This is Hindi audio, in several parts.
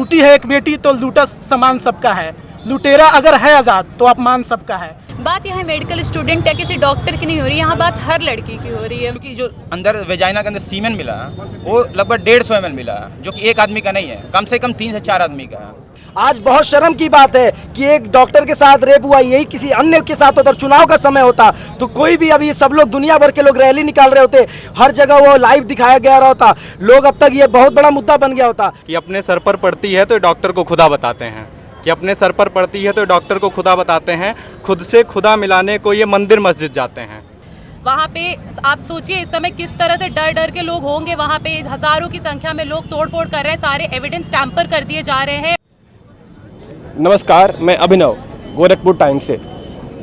लूटी है एक बेटी तो लूटा सामान सबका है। लुटेरा अगर है आज़ाद तो अपमान सबका है। बात यहाँ मेडिकल स्टूडेंट या किसी डॉक्टर की नहीं हो रही, यहाँ बात हर लड़की की हो रही है। क्योंकि जो अंदर वेजाइना के अंदर सीमेन मिला वो लगभग 150 ml मिला, जो कि एक आदमी का नहीं है, कम से कम 3 से 4 आदमी का है। आज बहुत शर्म की बात है कि एक डॉक्टर के साथ रेप हुआ, यही किसी अन्य के साथ होता, चुनाव का समय होता तो कोई भी, अभी सब लोग दुनिया भर के लोग रैली निकाल रहे होते, हर जगह वो लाइव दिखाया गया रहा होता, लोग अब तक ये बहुत बड़ा मुद्दा बन गया होता। कि अपने सर पर पड़ती है तो डॉक्टर को खुदा बताते हैं, कि अपने सर पर पड़ती है तो डॉक्टर को खुदा बताते हैं, खुद से खुदा मिलाने को ये मंदिर मस्जिद जाते हैं। वहाँ पे आप सोचिए इस समय किस तरह से डर डर के लोग होंगे। वहाँ पे हजारों की संख्या में लोग तोड़फोड़ कर रहे हैं, सारे एविडेंस टैंपर कर दिए जा रहे हैं। नमस्कार, मैं अभिनव गोरखपुर टाइम्स से।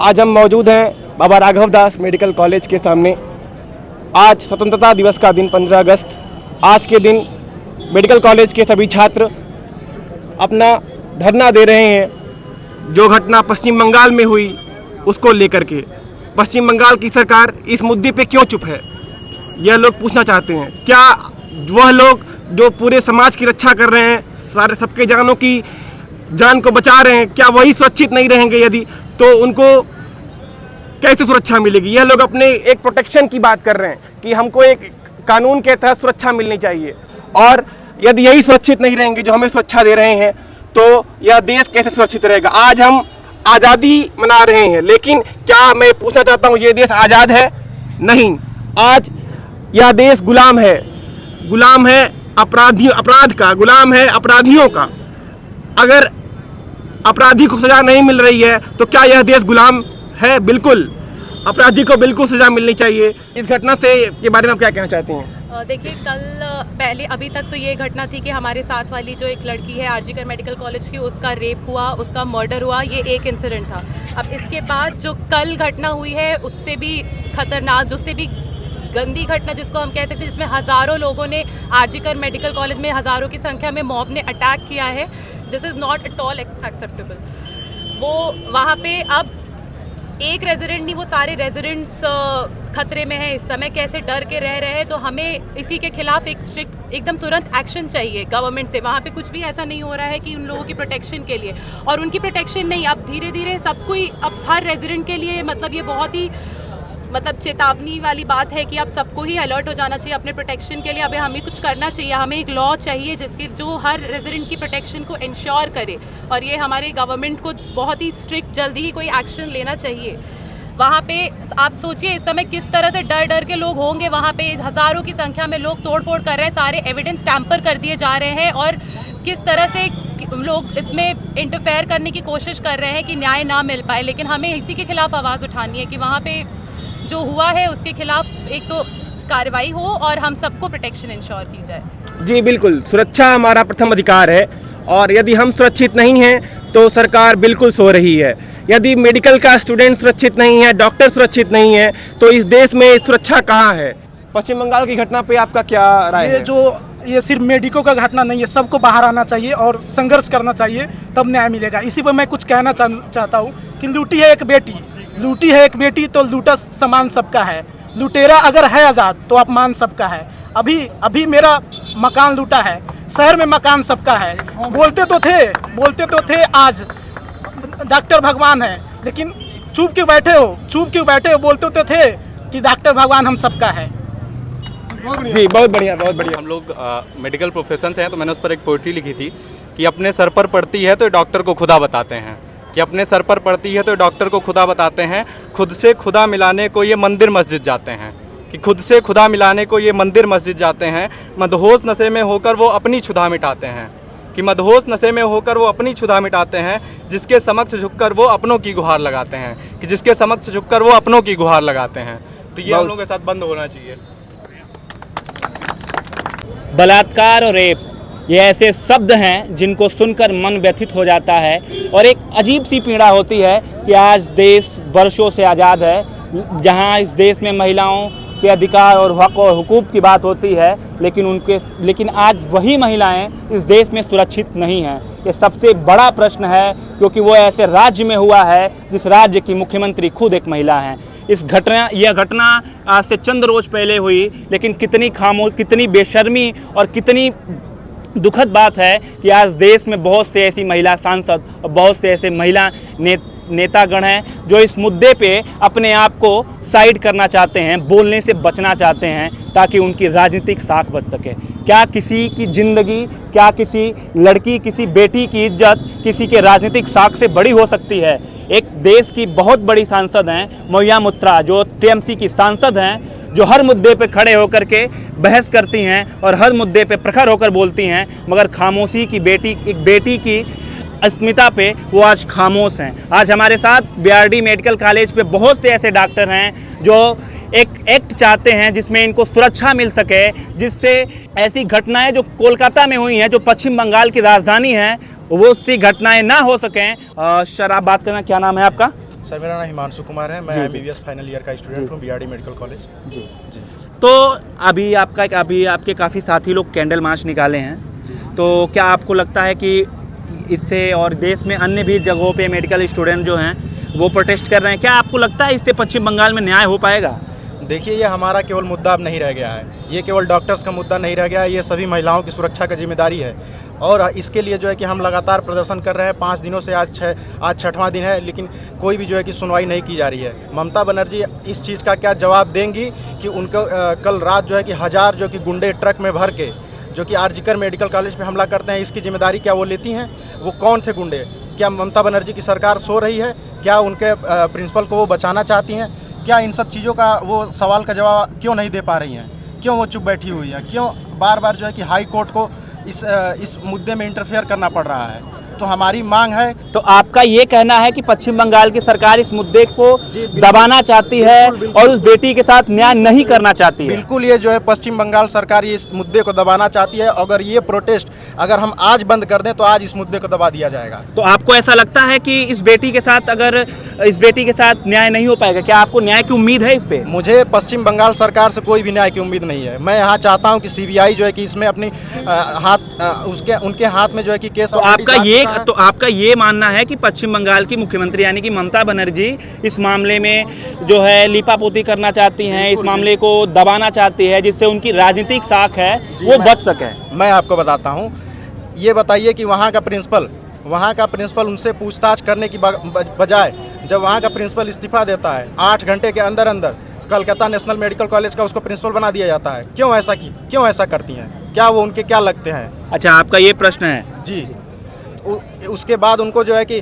आज हम मौजूद हैं बाबा राघव दास मेडिकल कॉलेज के सामने। आज स्वतंत्रता दिवस का दिन 15 अगस्त। आज के दिन मेडिकल कॉलेज के सभी छात्र अपना धरना दे रहे हैं। जो घटना पश्चिम बंगाल में हुई उसको लेकर के पश्चिम बंगाल की सरकार इस मुद्दे पे क्यों चुप है, यह लोग पूछना चाहते हैं। क्या वह लोग जो पूरे समाज की रक्षा कर रहे हैं, सारे सबके जानों की जान को बचा रहे हैं, क्या वही सुरक्षित नहीं रहेंगे? यदि तो उनको कैसे सुरक्षा मिलेगी? यह लोग अपने एक प्रोटेक्शन की बात कर रहे हैं कि हमको एक कानून के तहत सुरक्षा मिलनी चाहिए, और यदि यही सुरक्षित नहीं रहेंगे जो हमें सुरक्षा दे रहे हैं तो यह देश कैसे सुरक्षित रहेगा? आज हम आज़ादी मना रहे हैं, लेकिन क्या मैं पूछना चाहता हूँ, ये देश आज़ाद है? नहीं, आज यह देश गुलाम है। गुलाम है अपराध का, गुलाम है अपराधियों का। अगर अपराधी को सज़ा नहीं मिल रही है तो क्या यह देश गुलाम है? बिल्कुल, अपराधी को बिल्कुल सज़ा मिलनी चाहिए। इस घटना से के बारे में आप क्या कहना चाहती हैं? देखिए, कल पहले अभी तक तो ये घटना थी कि हमारे साथ वाली जो एक लड़की है आरजीकर मेडिकल कॉलेज की, उसका रेप हुआ, उसका मर्डर हुआ, ये एक इंसिडेंट था। अब इसके बाद जो कल घटना हुई है उससे भी खतरनाक, उससे भी गंदी घटना जिसको हम कह सकते हैं, जिसमें हज़ारों लोगों ने आरजीकर मेडिकल कॉलेज में हज़ारों की संख्या में मॉब ने अटैक किया है। This is not at all acceptable. वो वहाँ पे अब एक रेजिडेंट नहीं, वो सारे रेजिडेंट्स खतरे में हैं इस समय, कैसे डर के रह रहे हैं। तो हमें इसी के खिलाफ एक स्ट्रिक्ट एकदम तुरंत एक्शन चाहिए गवर्नमेंट से। वहाँ पे कुछ भी ऐसा नहीं हो रहा है कि उन लोगों की प्रोटेक्शन के लिए, और उनकी प्रोटेक्शन नहीं, अब धीरे धीरे सब कोई, अब हर रेजिडेंट के लिए मतलब ये बहुत ही चेतावनी वाली बात है कि अब सबको ही अलर्ट हो जाना चाहिए अपने प्रोटेक्शन के लिए। अब हमें कुछ करना चाहिए, हमें एक लॉ चाहिए जिसके जो हर रेजिडेंट की प्रोटेक्शन को इंश्योर करे, और ये हमारे गवर्नमेंट को बहुत ही स्ट्रिक्ट जल्दी ही कोई एक्शन लेना चाहिए। वहाँ पे आप सोचिए इस समय किस तरह से डर डर के लोग होंगे। वहाँ पे हज़ारों की संख्या में लोग तोड़फोड़ कर रहे हैं, सारे एविडेंस टैंपर कर दिए जा रहे हैं, और किस तरह से लोग इसमें इंटरफेयर करने की कोशिश कर रहे हैं कि न्याय ना मिल पाए। लेकिन हमें इसी के खिलाफ आवाज़ उठानी है कि वहाँ पे जो हुआ है उसके खिलाफ एक तो कार्रवाई हो और हम सबको प्रोटेक्शन इंश्योर की जाए। जी बिल्कुल, सुरक्षा हमारा प्रथम अधिकार है, और यदि हम सुरक्षित नहीं हैं तो सरकार बिल्कुल सो रही है। यदि मेडिकल का स्टूडेंट सुरक्षित नहीं है, डॉक्टर सुरक्षित नहीं है, तो इस देश में सुरक्षा कहाँ है? पश्चिम बंगाल की घटना पे आपका क्या राय है? ये सिर्फ मेडिको का घटना नहीं है, सबको बाहर आना चाहिए और संघर्ष करना चाहिए, तब न्याय मिलेगा। इसी पर मैं कुछ कहना चाहता हूँ कि लूटी है एक बेटी तो लूटा सामान सबका है। लुटेरा अगर है आज़ाद तो अपमान सबका है। अभी मेरा मकान लूटा है, शहर में मकान सबका है। बोलते तो थे आज डॉक्टर भगवान है, लेकिन चुप क्यों बैठे हो? बोलते तो थे कि डॉक्टर भगवान हम सबका है। जी बहुत बढ़िया, बहुत बढ़िया। हम लोग मेडिकल प्रोफेशन से हैं, तो मैंने उस पर एक पोइट्री लिखी थी कि अपने सर पर पड़ती है तो डॉक्टर को खुदा बताते हैं, कि अपने सर पर पड़ती है तो डॉक्टर को खुदा बताते हैं, खुद से खुदा मिलाने को ये मंदिर मस्जिद जाते हैं, कि खुद से खुदा मिलाने को ये मंदिर मस्जिद जाते हैं। मदहोश नशे में होकर वो अपनी क्षुधा मिटाते हैं, कि मदहोश नशे में होकर वो अपनी क्षुधा मिटाते हैं, जिसके समक्ष झुककर वो अपनों की गुहार लगाते हैं, कि जिसके समक्ष झुककर वो अपनों की गुहार लगाते हैं। तो ये हम लोगों के साथ बंद होना चाहिए। बलात्कार और रेप, ये ऐसे शब्द हैं जिनको सुनकर मन व्यथित हो जाता है, और एक अजीब सी पीड़ा होती है कि आज देश वर्षों से आज़ाद है, जहां इस देश में महिलाओं के अधिकार और हक और हुकूक की बात होती है, लेकिन आज वही महिलाएं इस देश में सुरक्षित नहीं हैं। ये सबसे बड़ा प्रश्न है, क्योंकि वो ऐसे राज्य में हुआ है जिस राज्य की मुख्यमंत्री खुद एक महिला हैं। यह घटना आज से चंद रोज़ पहले हुई, लेकिन कितनी बेशर्मी और कितनी दुखद बात है कि आज देश में बहुत से ऐसी महिला सांसद और बहुत से ऐसे महिला नेतागण हैं जो इस मुद्दे पे अपने आप को साइड करना चाहते हैं, बोलने से बचना चाहते हैं ताकि उनकी राजनीतिक साख बच सके। क्या किसी की ज़िंदगी, क्या किसी लड़की, किसी बेटी की इज्जत किसी के राजनीतिक साख से बड़ी हो सकती है? एक देश की बहुत बड़ी सांसद हैं मौया मुत्रा, जो टीएमसी की सांसद हैं, जो हर मुद्दे पे खड़े होकर के बहस करती हैं और हर मुद्दे पे प्रखर होकर बोलती हैं, मगर खामोशी की एक बेटी की अस्मिता पे वो आज खामोश हैं। आज हमारे साथ बीआरडी मेडिकल कॉलेज पे बहुत से ऐसे डॉक्टर हैं जो एक एक्ट चाहते हैं जिसमें इनको सुरक्षा मिल सके, जिससे ऐसी घटनाएं जो कोलकाता में हुई हैं, जो पश्चिम बंगाल की राजधानी है, वो सी घटनाएं ना हो सकें। सर आप बात करना, क्या नाम है आपका? सर मेरा नाम हिमांशु कुमार है, मैं एमबीबीएस फाइनल ईयर का स्टूडेंट हूँ बीआरडी मेडिकल कॉलेज। जी जी। तो अभी आपके काफ़ी साथी लोग कैंडल मार्च निकाले हैं, तो क्या आपको लगता है कि इससे और देश में अन्य भी जगहों पे मेडिकल स्टूडेंट जो हैं वो प्रोटेस्ट कर रहे हैं, क्या आपको लगता है इससे पश्चिम बंगाल में न्याय हो पाएगा? देखिए, ये हमारा केवल मुद्दा अब नहीं रह गया है, ये केवल डॉक्टर्स का मुद्दा नहीं रह गया है, ये सभी महिलाओं की सुरक्षा का जिम्मेदारी है। और इसके लिए जो है कि हम लगातार प्रदर्शन कर रहे हैं 5 दिनों से, आज 6वां दिन है, लेकिन कोई भी जो है कि सुनवाई नहीं की जा रही है। ममता बनर्जी इस चीज़ का क्या जवाब देंगी कि उनको कल रात जो है कि 1000 जो कि गुंडे ट्रक में भर के जो कि आरजीकर मेडिकल कॉलेज पे हमला करते हैं, इसकी जिम्मेदारी क्या वो लेती हैं? वो कौन थे गुंडे? क्या ममता बनर्जी की सरकार सो रही है? क्या उनके प्रिंसिपल को वो बचाना चाहती हैं? क्या इन सब चीज़ों का वो सवाल का जवाब क्यों नहीं दे पा रही हैं? क्यों वो चुप बैठी हुई है? क्यों बार बार जो है कि हाई कोर्ट को इस मुद्दे में इंटरफेयर करना पड़ रहा है? तो हमारी मांग है। तो आपका ये कहना है कि पश्चिम बंगाल की सरकार इस मुद्दे को दबाना चाहती है और उस बेटी के साथ न्याय नहीं करना चाहती है? बिल्कुल, ये जो है पश्चिम बंगाल सरकार ये इस मुद्दे को दबाना चाहती है। अगर ये प्रोटेस्ट अगर हम आज बंद कर दें तो आज इस मुद्दे को दबा दिया जाएगा। तो आपको ऐसा लगता है कि इस बेटी के साथ न्याय नहीं हो पाएगा? क्या आपको न्याय की उम्मीद है इस पे? मुझे पश्चिम बंगाल सरकार से कोई भी न्याय की उम्मीद नहीं है। मैं यहाँ चाहता हूँ कि सीबीआई जो है कि इसमें अपनी उनके हाथ में जो है कि केस। तो आपका ये मानना है कि पश्चिम बंगाल की मुख्यमंत्री यानी कि ममता बनर्जी इस मामले में जो है लीपापोती करना चाहती हैं, इस मामले को दबाना चाहती है, जिससे उनकी राजनीतिक साख है वो बच सके? मैं आपको बताता हूँ, ये बताइए कि वहाँ का प्रिंसिपल उनसे पूछताछ करने की बजाय जब वहाँ का प्रिंसिपल इस्तीफा देता है 8 घंटे के अंदर अंदर कलकत्ता नेशनल मेडिकल कॉलेज का उसको प्रिंसिपल बना दिया जाता है। क्यों ऐसा करती हैं? क्या वो उनके क्या लगते हैं? अच्छा, आपका ये प्रश्न है? जी। उसके बाद उनको जो है कि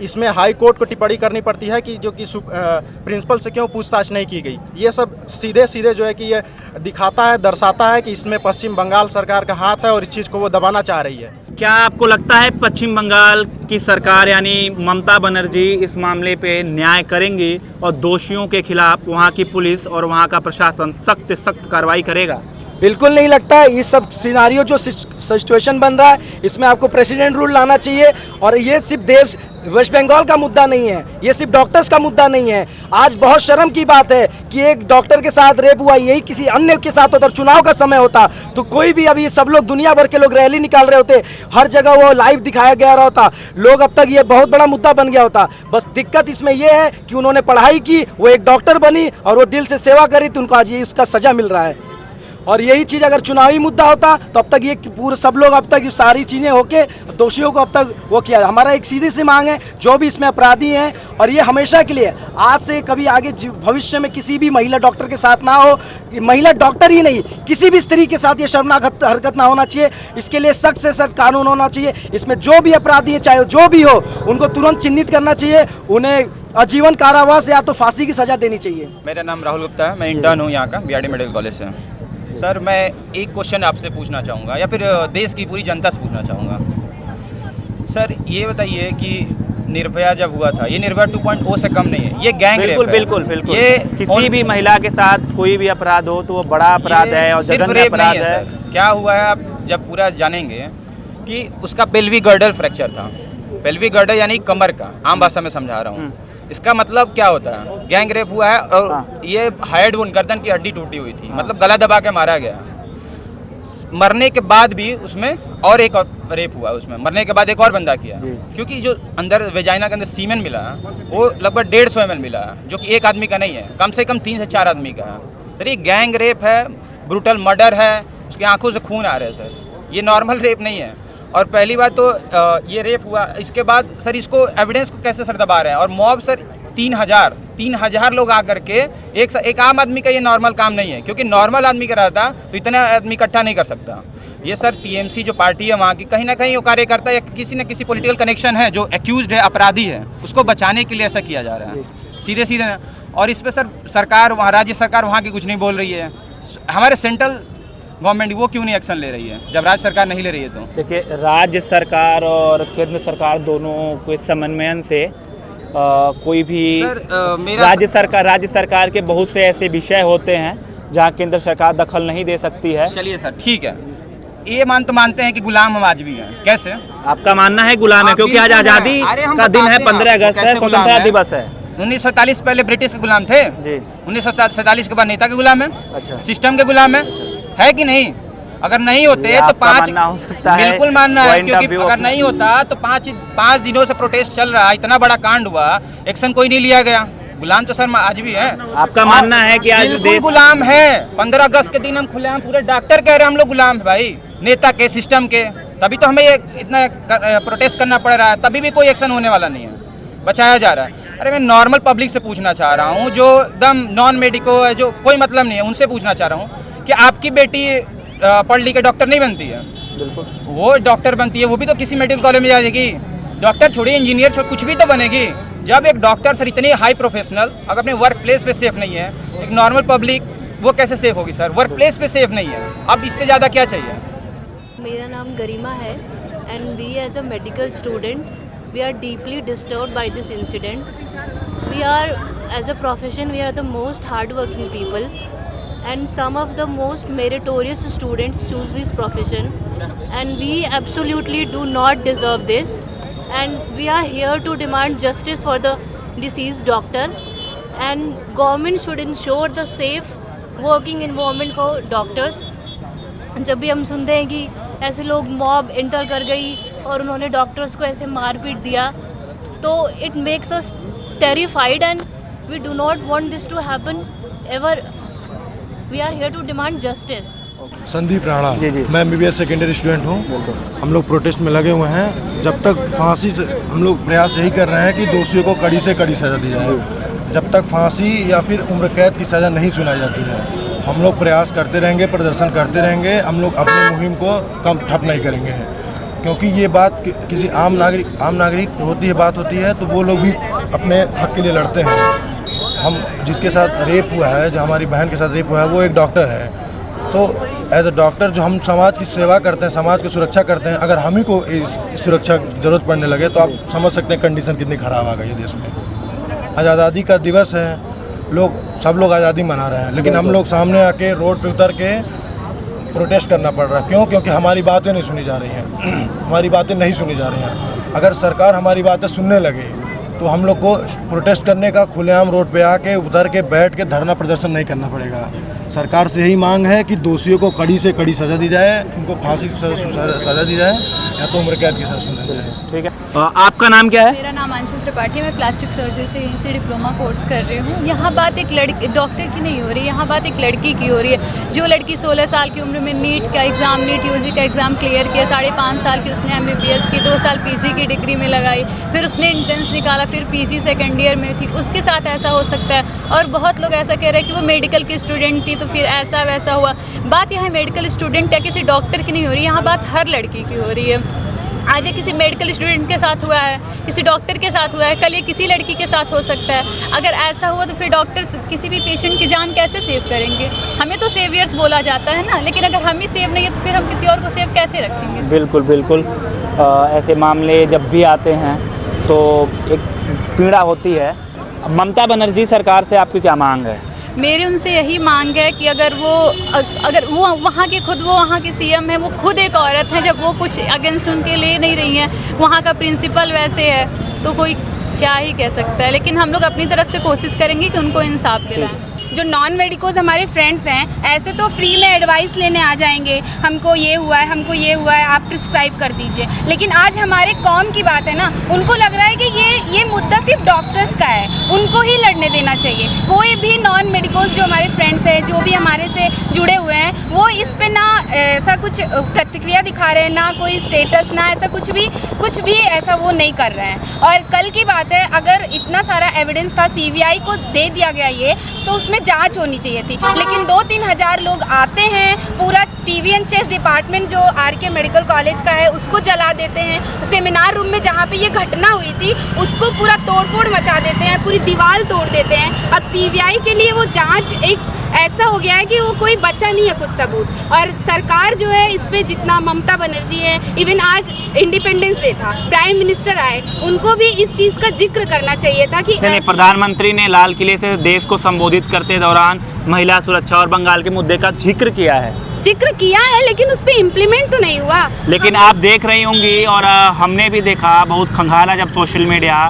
इसमें हाई कोर्ट को टिप्पणी करनी पड़ती है कि जो कि प्रिंसिपल से क्यों पूछताछ नहीं की गई। ये सब सीधे जो है कि ये दर्शाता है कि इसमें पश्चिम बंगाल सरकार का हाथ है और इस चीज़ को वो दबाना चाह रही है। क्या आपको लगता है पश्चिम बंगाल की सरकार यानी ममता बनर्जी इस मामले पे न्याय करेंगी और दोषियों के खिलाफ वहाँ की पुलिस और वहाँ का प्रशासन सख्त कार्रवाई करेगा? बिल्कुल नहीं लगता है। ये सब सिनारियो जो सिचुएशन बन रहा है, इसमें आपको प्रेसिडेंट रूल लाना चाहिए। और ये सिर्फ देश वेस्ट बंगाल का मुद्दा नहीं है, ये सिर्फ डॉक्टर्स का मुद्दा नहीं है। आज बहुत शर्म की बात है कि एक डॉक्टर के साथ रेप हुआ, यही किसी अन्य के साथ होता, चुनाव का समय होता तो कोई भी, अभी सब लोग दुनिया भर के लोग रैली निकाल रहे होते, हर जगह वो लाइव दिखाया गया रहा होता, लोग अब तक ये बहुत बड़ा मुद्दा बन गया होता। बस दिक्कत इसमें यह है कि उन्होंने पढ़ाई की, वो एक डॉक्टर बनी और वो दिल से सेवा करी, तो उनको आज ये इसका सजा मिल रहा है। और यही चीज़ अगर चुनावी मुद्दा होता तो अब तक ये पूरे सब लोग अब तक सारी चीज़ें होके दोषियों को अब तक वो किया। हमारा एक सीधी सी मांग है, जो भी इसमें अपराधी हैं, और ये हमेशा के लिए, आज से कभी आगे भविष्य में किसी भी महिला डॉक्टर के साथ ना हो, महिला डॉक्टर ही नहीं, किसी भी स्त्री के साथ ये शर्मनाक हरकत ना होना चाहिए। इसके लिए सख्त से सख्त कानून होना चाहिए। इसमें जो भी अपराधी हैं, चाहे जो भी हो, उनको तुरंत चिन्हित करना चाहिए, उन्हें आजीवन कारावास या तो फांसी की सजा देनी चाहिए। मेरा नाम राहुल गुप्ता है, मैं इंटर्न हूँ यहाँ का बीआरडी मेडिकल कॉलेज से। सर, मैं एक क्वेश्चन आपसे पूछना चाहूँगा या फिर देश की पूरी जनता से पूछना चाहूँगा। सर, ये बताइए कि निर्भया जब हुआ था, ये निर्भया 2.0 से कम नहीं है, ये गैंग रेप है। बिल्कुल। ये किसी भी महिला के साथ कोई भी अपराध हो तो वो बड़ा अपराध है और जघन्य अपराध है। क्या हुआ है, आप जब पूरा जानेंगे कि उसका पेल्विक गर्डर फ्रैक्चर था। पेल्विक गर्डर यानी कमर का, आम भाषा में समझा रहा हूँ। इसका मतलब क्या होता है? गैंग रेप हुआ है और ये हेड वुंड, गर्दन की हड्डी टूटी हुई थी, मतलब गला दबा के मारा गया। मरने के बाद भी उसमें और एक और रेप हुआ, उसमें मरने के बाद एक और बंदा किया, क्योंकि जो अंदर वेजाइना के अंदर सीमेन मिला वो लगभग 150 ml मिला, जो कि एक आदमी का नहीं है, कम से कम 3 से 4 आदमी का है। सर, ये गैंग रेप है, ब्रूटल मर्डर है, उसकी आंखों से खून आ रहा है। सर, ये नॉर्मल रेप नहीं है। और पहली बात तो ये रेप हुआ, इसके बाद सर इसको एविडेंस को कैसे सर दबा रहे हैं। और मॉब सर 3,000 लोग आकर के एक आम आदमी का ये नॉर्मल काम नहीं है, क्योंकि नॉर्मल आदमी कर रहा था तो इतना आदमी इकट्ठा नहीं कर सकता। ये सर टीएमसी जो पार्टी है वहाँ की कहीं ना कहीं वो कार्यकर्ता या किसी न किसी पॉलिटिकल कनेक्शन है, जो एक्यूज्ड है, अपराधी है, उसको बचाने के लिए ऐसा किया जा रहा है सीधे सीधे। और इस पर सर सरकार वहाँ, राज्य सरकार वहाँ की कुछ नहीं बोल रही है। हमारे सेंट्रल गवर्नमेंट वो क्यों नहीं एक्शन ले रही है जब राज्य सरकार नहीं ले रही है? तो देखिए, राज्य सरकार और केंद्र सरकार दोनों के समन्वयन से कोई भी राज्य सरकार के बहुत से ऐसे विषय होते हैं जहां केंद्र सरकार दखल नहीं दे सकती है। चलिए सर ठीक है, ये मानते हैं कि गुलाम हम आज भी हैं। कैसे आपका मानना है गुलाम है? क्योंकि आज आज़ादी का दिन है, 15 अगस्त है, स्वतंत्रता दिवस है। 1947 पहले ब्रिटिश के गुलाम थे, 1947 के बाद नेता के गुलाम है, अच्छा, सिस्टम के गुलाम है कि नहीं? अगर नहीं होते तो 5 बिल्कुल मानना है, क्योंकि अगर नहीं होता तो 5 दिनों से प्रोटेस्ट चल रहा, इतना बड़ा कांड हुआ, एक्शन कोई नहीं लिया गया। गुलाम तो सर आज भी है। आपका मानना है कि आज देश गुलाम है? 15 अगस्त के दिन हम खुलेआम पूरे डॉक्टर कह रहे हैं हम लोग गुलाम है भाई, नेता के, सिस्टम के, तभी तो हमें ये इतना प्रोटेस्ट करना पड़ रहा है। तभी भी कोई एक्शन होने वाला नहीं है, बचाया जा रहा है। अरे मैं नॉर्मल पब्लिक से पूछना चाह रहा हूँ, जो एकदम नॉन मेडिको है, जो कोई मतलब नहीं है, उनसे पूछना चाह रहा हूँ कि आपकी बेटी पढ़ लिख के डॉक्टर नहीं बनती है? बिल्कुल वो डॉक्टर बनती है, वो भी तो किसी मेडिकल कॉलेज में जाएगी। डॉक्टर छोड़िए, इंजीनियर छोड़, कुछ भी तो बनेगी। जब एक डॉक्टर सर इतनी हाई प्रोफेशनल अगर अपने वर्क प्लेस पे सेफ नहीं है, एक नॉर्मल पब्लिक वो कैसे सेफ होगी सर? वर्क प्लेस पे सेफ नहीं है, अब इससे ज़्यादा क्या चाहिए? मेरा नाम गरिमा है and we as a medical student we are deeply disturbed by this incident. We are as a profession we are the most hard working people and some of the most meritorious students choose this profession and we absolutely do not deserve this and we are here to demand justice for the deceased doctor and government should ensure the safe working environment for doctors। जब भी हम सुनते हैं कि ऐसे लोग मॉब एंटर कर गई और उन्होंने डॉक्टर्स को ऐसे मार पीट दिया, तो it makes us terrified and we do not want this to happen ever। We are here to demand justice। Sandeep Rana, मैं MBBS सेकेंडरी स्टूडेंट हूँ। हम लोग प्रोटेस्ट में लगे हुए हैं। जब तक फांसी से हम लोग प्रयास यही कर रहे हैं कि दोषियों को कड़ी से कड़ी सज़ा दी जाए। जब तक फांसी या फिर उम्र कैद की सज़ा नहीं सुनाई जाती है, हम लोग प्रयास करते रहेंगे, प्रदर्शन करते रहेंगे। हम लोग अपनी मुहिम को कम ठप नहीं करेंगे, क्योंकि ये बात किसी आम नागरिक होती है, बात होती है तो वो लोग भी अपने हक के लिए लड़ते हैं। हम जिसके साथ रेप हुआ है, जो हमारी बहन के साथ रेप हुआ है, वो एक डॉक्टर है। तो एज अ डॉक्टर जो हम समाज की सेवा करते हैं, समाज की सुरक्षा करते हैं, अगर हम ही को इस सुरक्षा की ज़रूरत पड़ने लगे तो आप समझ सकते हैं कंडीशन कितनी ख़राब आ गई है देश में। आज आज़ादी का दिवस है, सब लोग आज़ादी मना रहे हैं, लेकिन हम लोग सामने आके रोड पे उतर के प्रोटेस्ट करना पड़ रहा है। क्यों? क्योंकि हमारी बातें नहीं सुनी जा रही हैं। हमारी बातें नहीं सुनी जा रही हैं। अगर सरकार हमारी बातें सुनने लगे तो हम लोग को प्रोटेस्ट करने का, खुलेआम रोड पे आके उतर के बैठ के धरना प्रदर्शन नहीं करना पड़ेगा। सरकार से यही मांग है कि दोषियों को कड़ी से कड़ी सज़ा दी जाए, उनको फांसी सज़ा दी जाए या तो उम्र कैद की सज़ा सुनाई जाए। ठीक है, आपका नाम क्या है? मेरा नाम अंशल त्रिपाठी, मैं प्लास्टिक सर्जरी से यहीं से डिप्लोमा कोर्स कर रही हूँ। यहाँ बात एक लड़की डॉक्टर की नहीं हो रही, यहाँ बात एक लड़की की हो रही है। जो लड़की 16 साल की उम्र में नीट का एग्ज़ाम, नीट यूजी का एग्ज़ाम क्लियर किया, 5.5 साल की उसने MBBS की, 2 साल PG की डिग्री में लगाई, फिर उसने एंट्रेंस निकाला, फिर PG सेकेंड ईयर में थी, उसके साथ ऐसा हो सकता है। और बहुत लोग ऐसा कह रहे हैं कि वो मेडिकल की स्टूडेंट थी तो फिर ऐसा वैसा हुआ। बात यहाँ मेडिकल स्टूडेंट या किसी डॉक्टर की नहीं हो रही, यहाँ बात हर लड़की की हो रही है। आज ये किसी मेडिकल स्टूडेंट के साथ हुआ है, किसी डॉक्टर के साथ हुआ है, कल ये किसी लड़की के साथ हो सकता है। अगर ऐसा हुआ तो फिर डॉक्टर्स किसी भी पेशेंट की जान कैसे सेव करेंगे? हमें तो सेवियर्स बोला जाता है ना, लेकिन अगर हम ही सेव नहीं है तो फिर हम किसी और को सेव कैसे रखेंगे? बिल्कुल बिल्कुल, ऐसे मामले जब भी आते हैं तो एक पीड़ा होती है। ममता बनर्जी सरकार से आपकी क्या मांग है? मेरी उनसे यही मांग है कि अगर वो वहाँ की CM है, वो खुद एक औरत है, जब वो कुछ अगेंस्ट उनके ले नहीं रही हैं, वहाँ का प्रिंसिपल वैसे है, तो कोई क्या ही कह सकता है। लेकिन हम लोग अपनी तरफ से कोशिश करेंगे कि उनको इंसाफ दिलाएं। जो नॉन मेडिकोज हमारे फ्रेंड्स हैं, ऐसे तो फ्री में एडवाइस लेने आ जाएंगे, हमको ये हुआ है, हमको ये हुआ है, आप प्रिस्क्राइब कर दीजिए। लेकिन आज हमारे कौम की बात है ना, उनको लग रहा है कि ये मुद्दा सिर्फ डॉक्टर्स का है, उनको ही लड़ने देना चाहिए। कोई भी नॉन मेडिकोज जो हमारे फ्रेंड्स हैं, जो भी हमारे से जुड़े हुए हैं, वो इस पे ना ऐसा कुछ प्रतिक्रिया दिखा रहे हैं, ना कोई स्टेटस, ना ऐसा कुछ भी ऐसा वो नहीं कर रहे हैं। और कल की बात है, अगर इतना सारा एविडेंस था, CBI को दे दिया गया ये, तो उसमें जांच होनी चाहिए थी। लेकिन 2-3 हज़ार लोग आते हैं, पूरा TV एंड चेस्ट डिपार्टमेंट जो RK मेडिकल कॉलेज का है उसको जला देते हैं, सेमिनार रूम में जहाँ पे ये घटना हुई थी उसको पूरा तोड़फोड़ मचा देते हैं, पूरी दीवार तोड़ देते हैं। अब CBI के लिए वो जांच एक ऐसा हो गया है कि वो कोई बचा नहीं है कुछ सबूत। और सरकार जो है इस पे जितना, ममता बनर्जी है, इवन आज इंडिपेंडेंस डे था, प्राइम मिनिस्टर आए, उनको भी इस चीज़ का जिक्र करना चाहिए था कि प्रधानमंत्री ने लाल किले से देश को संबोधित करते दौरान महिला सुरक्षा और बंगाल के मुद्दे का जिक्र किया है, लेकिन उस पर इम्प्लीमेंट तो नहीं हुआ। लेकिन आप देख रही होंगी और हमने भी देखा, बहुत खंगाला जब सोशल मीडिया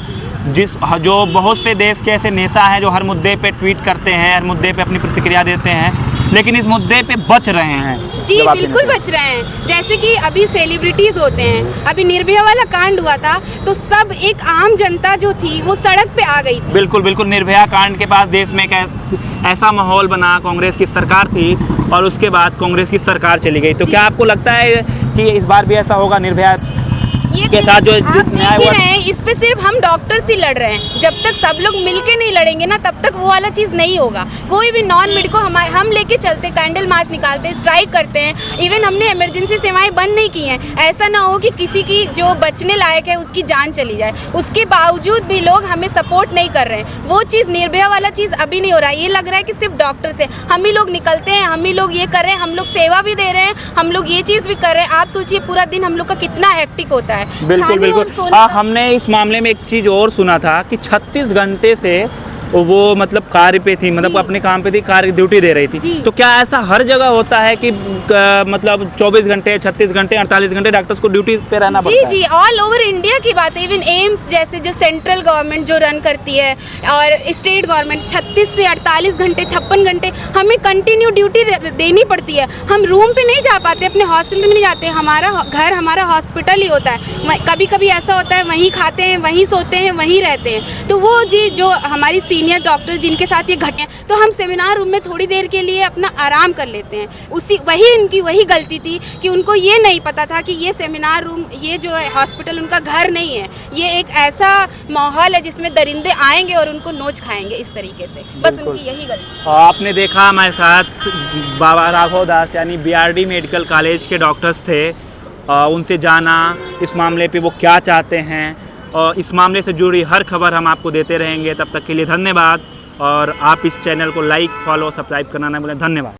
जो बहुत से देश के ऐसे नेता हैं जो हर मुद्दे पे ट्वीट करते हैं, हर मुद्दे पे अपनी प्रतिक्रिया देते हैं, लेकिन इस मुद्दे पे बच रहे हैं। जी बिल्कुल बच रहे हैं। जैसे कि अभी सेलिब्रिटीज़ होते हैं, अभी निर्भया वाला कांड हुआ था तो सब एक आम जनता जो थी वो सड़क पे आ गई थी। बिल्कुल निर्भया कांड के पास देश में एक ऐसा माहौल बना, कांग्रेस की सरकार थी और उसके बाद कांग्रेस की सरकार चली गई। तो क्या आपको लगता है कि इस बार भी ऐसा होगा? निर्भया के साथ जो न्याय हुआ है, इस पे सिर्फ हम डॉक्टर्स ही लड़ रहे हैं। जब तक सब लोग मिलके नहीं लड़ेंगे ना, तब तक वो वाला चीज़ नहीं होगा। कोई भी नॉन मेडिको हम लेके चलते, कैंडल मार्च निकालते हैं, स्ट्राइक करते हैं। इवन हमने इमरजेंसी सेवाएं बंद नहीं की हैं। ऐसा ना हो कि किसी की जो बचने लायक है उसकी जान चली जाए, उसके बावजूद भी लोग हमें सपोर्ट नहीं कर रहे हैं। वो चीज़, निर्भया वाला चीज़ अभी नहीं हो रहा है। ये लग रहा है कि सिर्फ डॉक्टर से हम ही लोग निकलते हैं, हम ही लोग ये कर रहे हैं, हम लोग सेवा भी दे रहे हैं, हम लोग ये चीज़ भी कर रहे हैं। आप सोचिए पूरा दिन हम लोग का कितना हेक्टिक होता है। बिल्कुल। हमने इस मामले में एक चीज़ और सुना था कि 36 घंटे से वो मतलब कार्य पे थी, मतलब अपने काम पे थी, कार्य ड्यूटी दे रही थी। तो क्या ऐसा हर जगह होता है कि मतलब 24 घंटे, 36 घंटे, 48 घंटे डॉक्टर्स को ड्यूटी पे रहना पड़ता है? जी, ऑल ओवर इंडिया की बात है। इवन एम्स जैसे जो सेंट्रल गवर्नमेंट जो रन करती है और स्टेट गवर्नमेंट 36 से 48 घंटे, 56 घंटे हमें कंटिन्यू ड्यूटी देनी पड़ती है। हम रूम पे नहीं जा पाते, अपने हॉस्टल में नहीं जाते। हमारा घर हमारा हॉस्पिटल ही होता है। कभी कभी ऐसा होता है वहीं खाते हैं, वहीं सोते हैं, वहीं रहते हैं। तो वो जी जो हमारी सीनियर डॉक्टर जिनके साथ ये घटना, तो हम सेमिनार रूम में थोड़ी देर के लिए अपना आराम कर लेते हैं। इनकी वही गलती थी कि उनको ये नहीं पता था कि ये सेमिनार रूम, ये जो है हॉस्पिटल उनका घर नहीं है। ये एक ऐसा माहौल है जिसमें दरिंदे आएंगे और उनको नोच खाएंगे इस तरीके से। बस उनकी यही गलती। आपने देखा हमारे साथ बाबा राघव दास यानी BRD मेडिकल कॉलेज के डॉक्टर्स थे। उनसे जाना इस मामले पे वो क्या चाहते हैं, और इस मामले से जुड़ी हर खबर हम आपको देते रहेंगे। तब तक के लिए धन्यवाद, और आप इस चैनल को लाइक, फॉलो, सब्सक्राइब करना ना भूलें। धन्यवाद।